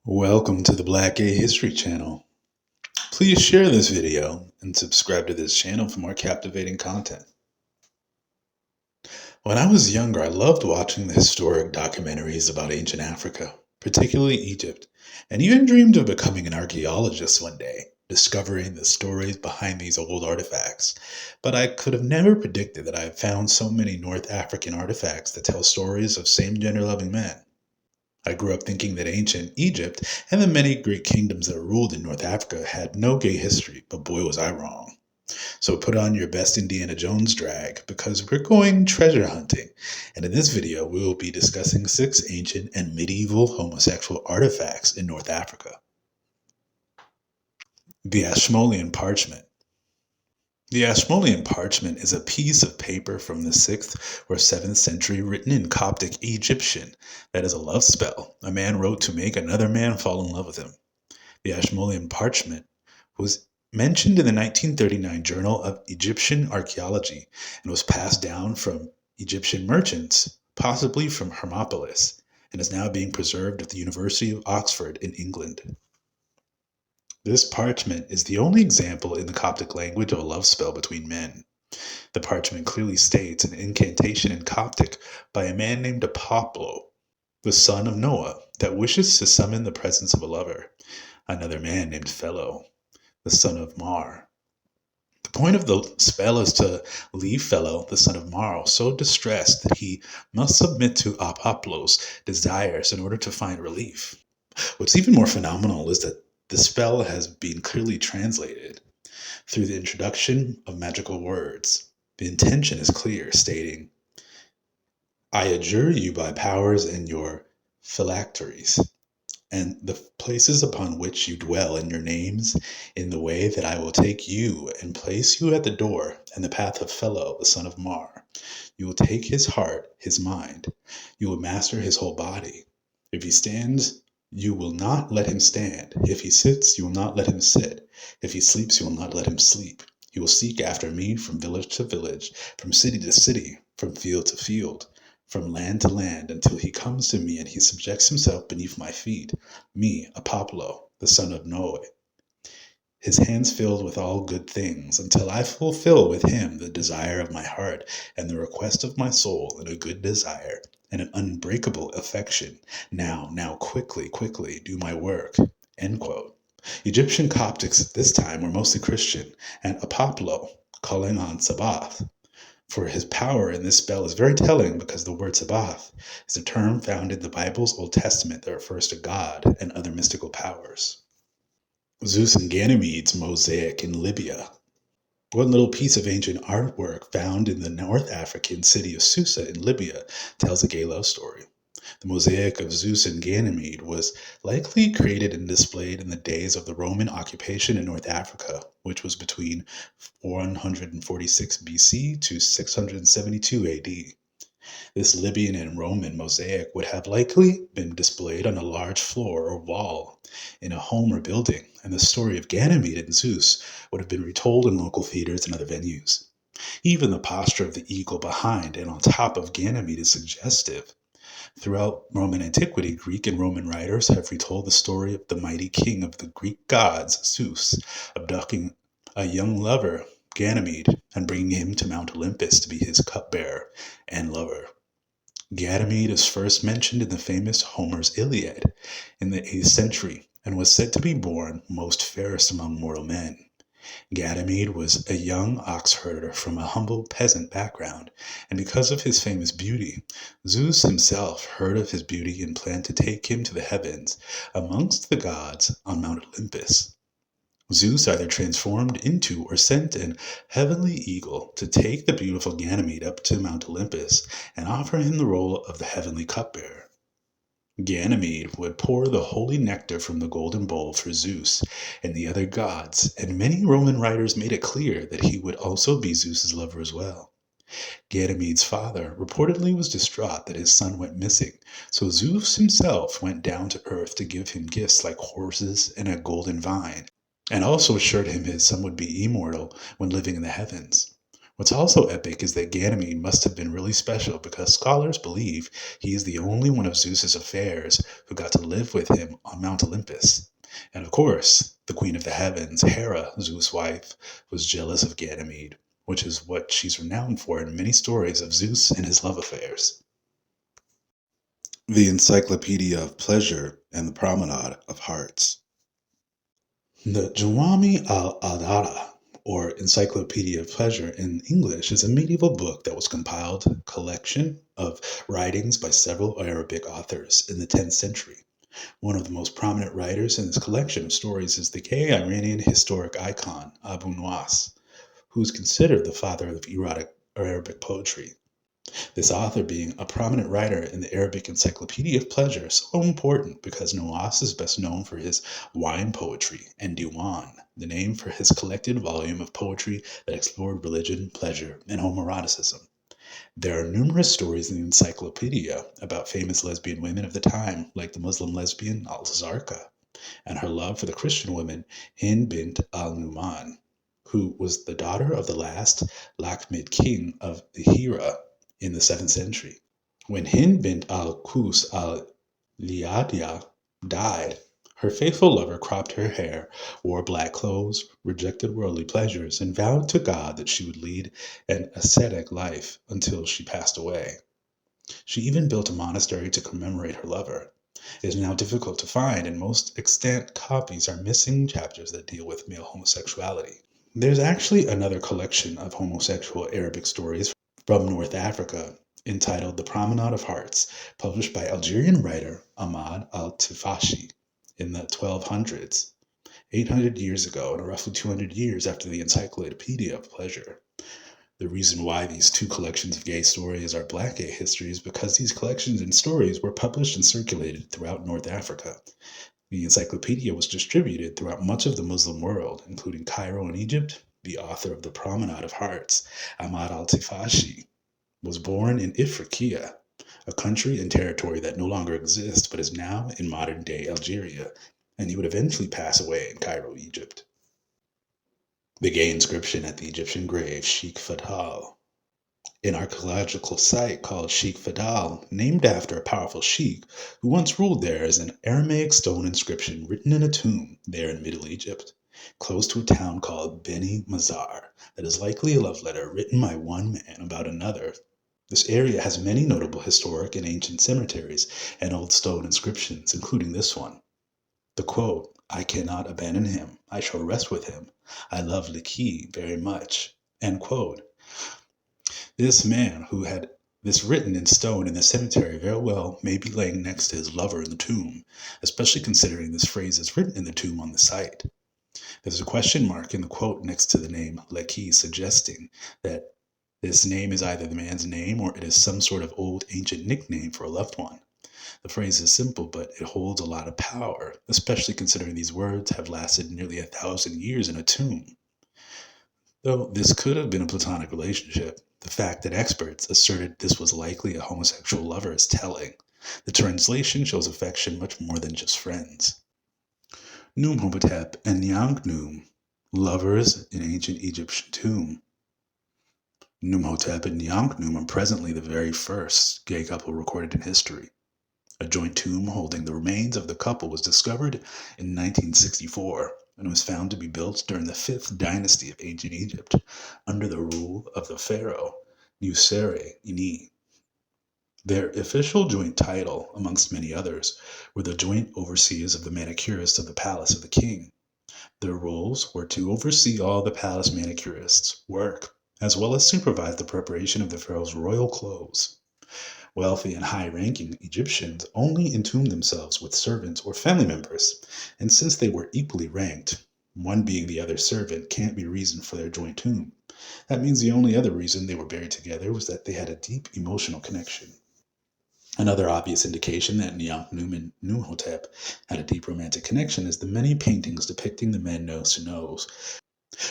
Welcome to the Black Gay History Channel. Please share this video and subscribe to this channel for more captivating content. When I was younger, I loved watching the historic documentaries about ancient Africa, particularly Egypt, and even dreamed of becoming an archaeologist one day, discovering the stories behind these old artifacts. But I could have never predicted that I had found so many North African artifacts that tell stories of same-gender loving men. I grew up thinking that ancient Egypt and the many great kingdoms that ruled in North Africa had no gay history, but boy was I wrong. So put on your best Indiana Jones drag because we're going treasure hunting. And in this video, we will be discussing 6 ancient and medieval homosexual artifacts in North Africa. The Ashmolean parchment. The Ashmolean parchment is a piece of paper from the 6th or 7th century written in Coptic Egyptian that is a love spell a man wrote to make another man fall in love with him. The Ashmolean parchment was mentioned in the 1939 Journal of Egyptian Archaeology and was passed down from Egyptian merchants, possibly from Hermopolis, and is now being preserved at the University of Oxford in England. This parchment is the only example in the Coptic language of a love spell between men. The parchment clearly states an incantation in Coptic by a man named Apollo, the son of Noah, that wishes to summon the presence of a lover, another man named Phelo, the son of Mar. The point of the spell is to leave Phelo, the son of Mar, so distressed that he must submit to Apollo's desires in order to find relief. What's even more phenomenal is that the spell has been clearly translated through the introduction of magical words. The intention is clear, stating, I adjure you by powers in your phylacteries, and the places upon which you dwell in your names, in the way that I will take you and place you at the door and the path of Phelo, the son of Mar. You will take his heart, his mind. You will master his whole body. If he stands, you will not let him stand. If he sits, you will not let him sit. If he sleeps, you will not let him sleep. He will seek after me from village to village, from city to city, from field to field, from land to land, until he comes to me and he subjects himself beneath my feet, me, Apollo, the son of Noah. His hands filled with all good things, until I fulfill with him the desire of my heart and the request of my soul in a good desire and an unbreakable affection. Now, quickly, do my work. End quote. Egyptian Coptics at this time were mostly Christian, and Apollo, calling on Sabaoth for his power in this spell is very telling because the word Sabaoth is a term found in the Bible's Old Testament that refers to God and other mystical powers. Zeus and Ganymede's mosaic in Libya. One little piece of ancient artwork found in the North African city of Susa in Libya tells a gay love story. The mosaic of Zeus and Ganymede was likely created and displayed in the days of the Roman occupation in North Africa, which was between 146 BC to 672 AD. This Libyan and Roman mosaic would have likely been displayed on a large floor or wall in a home or building, and the story of Ganymede and Zeus would have been retold in local theaters and other venues. Even the posture of the eagle behind and on top of Ganymede is suggestive. Throughout Roman antiquity, Greek and Roman writers have retold the story of the mighty king of the Greek gods, Zeus, abducting a young lover, Ganymede, and bringing him to Mount Olympus to be his cupbearer and lover. Ganymede is first mentioned in the famous Homer's Iliad in the 8th century and was said to be born most fairest among mortal men. Ganymede was a young ox herder from a humble peasant background, and because of his famous beauty, Zeus himself heard of his beauty and planned to take him to the heavens amongst the gods on Mount Olympus. Zeus either transformed into or sent an heavenly eagle to take the beautiful Ganymede up to Mount Olympus and offer him the role of the heavenly cupbearer. Ganymede would pour the holy nectar from the golden bowl for Zeus and the other gods, and many Roman writers made it clear that he would also be Zeus's lover as well. Ganymede's father reportedly was distraught that his son went missing, so Zeus himself went down to earth to give him gifts like horses and a golden vine, and also assured him his son would be immortal when living in the heavens. What's also epic is that Ganymede must have been really special because scholars believe he is the only one of Zeus's affairs who got to live with him on Mount Olympus. And of course, the queen of the heavens, Hera, Zeus' wife, was jealous of Ganymede, which is what she's renowned for in many stories of Zeus and his love affairs. The Encyclopedia of Pleasure and the Promenade of Hearts. The Jawami al-Adara, or Encyclopedia of Pleasure in English, is a medieval book that was compiled collection of writings by several Arabic authors in the 10th century. One of the most prominent writers in this collection of stories is the gay Iranian historic icon Abu Nuwas, who is considered the father of erotic Arabic poetry. This author being a prominent writer in the Arabic Encyclopedia of Pleasure is so important because Nuwas is best known for his wine poetry and Diwan, the name for his collected volume of poetry that explored religion, pleasure, and homoeroticism. There are numerous stories in the encyclopedia about famous lesbian women of the time, like the Muslim lesbian Al-Zarqa and her love for the Christian woman Hind bint al-Numan, who was the daughter of the last Lakhmid king of the Hira in the 7th century. When Hind bint al-Qus al-Liadiyah died, her faithful lover cropped her hair, wore black clothes, rejected worldly pleasures, and vowed to God that she would lead an ascetic life until she passed away. She even built a monastery to commemorate her lover. It is now difficult to find, and most extant copies are missing chapters that deal with male homosexuality. There's actually another collection of homosexual Arabic stories from North Africa entitled The Promenade of Hearts, published by Algerian writer Ahmad al-Tifashi in the 1200s, 800 years ago, and roughly 200 years after the Encyclopedia of Pleasure. The reason why these two collections of gay stories are black gay history is because these collections and stories were published and circulated throughout North Africa. The encyclopedia was distributed throughout much of the Muslim world, including Cairo and Egypt. The author of The Promenade of Hearts, Ahmad al-Tifashi, was born in Ifriqiya, a country and territory that no longer exists but is now in modern-day Algeria, and he would eventually pass away in Cairo, Egypt. The gay inscription at the Egyptian grave Sheikh Fadal. An archaeological site called Sheikh Fadal, named after a powerful sheikh who once ruled there, is an Aramaic stone inscription written in a tomb there in Middle Egypt, close to a town called Beni Mazar, that is likely a love letter written by one man about another. This area has many notable historic and ancient cemeteries and old stone inscriptions, including this one. The quote, "I cannot abandon him. I shall rest with him. I love Liki very much." End quote. This man who had this written in stone in the cemetery very well may be laying next to his lover in the tomb, especially considering this phrase is written in the tomb on the site. There's a question mark in the quote next to the name Leki, suggesting that this name is either the man's name or it is some sort of old ancient nickname for a loved one. The phrase is simple, but it holds a lot of power, especially considering these words have lasted nearly 1,000 years in a tomb. Though this could have been a platonic relationship, the fact that experts asserted this was likely a homosexual lover is telling. The translation shows affection much more than just friends. Numoteep and Nyangnum, lovers in ancient Egyptian tomb. Numoteep and Nyangnum are presently the very first gay couple recorded in history. A joint tomb holding the remains of the couple was discovered in 1964 and was found to be built during the 5th dynasty of ancient Egypt under the rule of the pharaoh Nusere-Ini. Their official joint title, amongst many others, were the joint overseers of the manicurists of the palace of the king. Their roles were to oversee all the palace manicurists' work, as well as supervise the preparation of the pharaoh's royal clothes. Wealthy and high-ranking Egyptians only entombed themselves with servants or family members, and since they were equally ranked, one being the other's servant can't be reason for their joint tomb. That means the only other reason they were buried together was that they had a deep emotional connection. Another obvious indication that Nyangnum and Nuhotep had a deep romantic connection is the many paintings depicting the men nose to nose,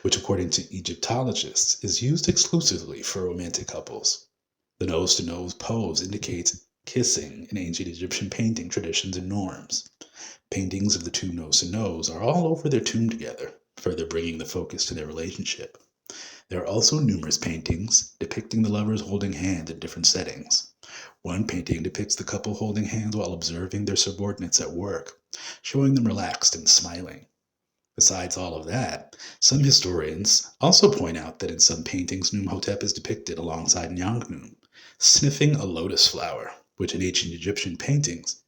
which according to Egyptologists is used exclusively for romantic couples. The nose-to-nose pose indicates kissing in ancient Egyptian painting traditions and norms. Paintings of the two nose-to-nose are all over their tomb together, further bringing the focus to their relationship. There are also numerous paintings depicting the lovers holding hands in different settings. One painting depicts the couple holding hands while observing their subordinates at work, showing them relaxed and smiling. Besides all of that, some historians also point out that in some paintings Numoteep is depicted alongside Nyangnum, sniffing a lotus flower, which in ancient Egyptian paintings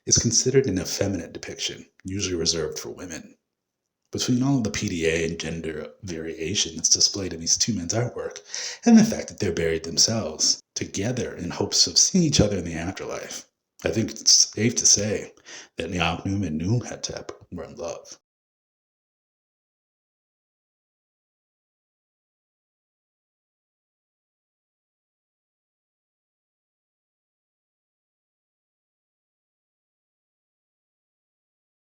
is considered an effeminate depiction, usually reserved for women. Between all of the PDA and gender variation that's displayed in these two men's artwork, and the fact that they're buried themselves together in hopes of seeing each other in the afterlife, I think it's safe to say that Nyangnum and Numoteep were in love.